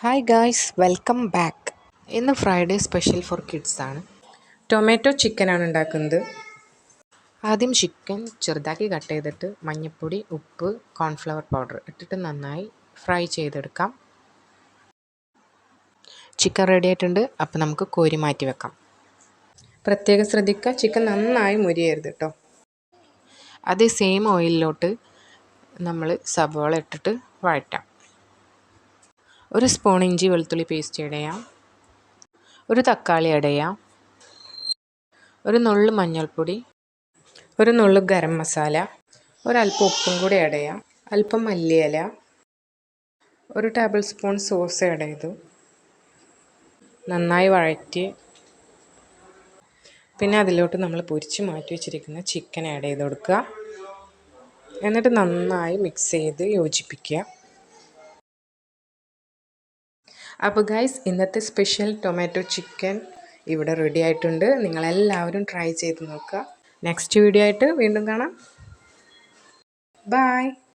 Hi guys, welcome back. ഇന്ന് Friday special for kids ആണ്. Tomato ചിക്കനാണ് ഉണ്ടാക്കുന്നത്. ആദ്യം ചിക്കൻ ചെറുതാക്കി കട്ട് ചെയ്തിട്ട് മഞ്ഞൾപ്പൊടി, ഉപ്പ്, കോൺഫ്ലവർ പൗഡർ ഇട്ടിട്ട് നന്നായി ഫ്രൈ ചെയ്തെടുക്കാം. ചിക്കൻ റെഡി ആയിട്ടുണ്ട്. അപ്പോൾ നമുക്ക് കോരി മാറ്റി വെക്കാം. പ്രത്യേകം ശ്രദ്ധിക്കുക, ചിക്കൻ നന്നായി മുരിയരുത് കേട്ടോ. അതേ സെയിം ഓയിലിലോട്ട് നമ്മൾ സവോള ഇട്ടിട്ട് വഴറ്റാം. ഒരു സ്പൂൺ ഇഞ്ചി വെളുത്തുള്ളി പേസ്റ്റ് ആഡ് ചെയ്യാം. ഒരു തക്കാളി ആഡ് ചെയ്യാം. ഒരു നുള്ളു മഞ്ഞൾപ്പൊടി, ഒരു നുള്ളു ഗരം മസാല, ഒരല്പം ഉപ്പും കൂടി ആഡ് ചെയ്യാം. അല്പം മല്ലിയില, ഒരു ടേബിൾ സ്പൂൺ സോസ് ആഡ് ചെയ്തു നന്നായി വഴറ്റി പിന്നെ അതിലോട്ട് നമ്മൾ പൊരിച്ച് മാറ്റി വെച്ചിരിക്കുന്ന ചിക്കൻ ആഡ് ചെയ്ത് കൊടുക്കുക. എന്നിട്ട് നന്നായി മിക്സ് ചെയ്ത് യോജിപ്പിക്കുക. അപ്പോൾ ഗൈസ്, ഇന്നത്തെ സ്പെഷ്യൽ ടൊമാറ്റോ ചിക്കൻ ഇവിടെ റെഡി ആയിട്ടുണ്ട്. നിങ്ങളെല്ലാവരും ട്രൈ ചെയ്ത് നോക്കുക. നെക്സ്റ്റ് വീഡിയോ ആയിട്ട് വീണ്ടും കാണാം. ബൈ.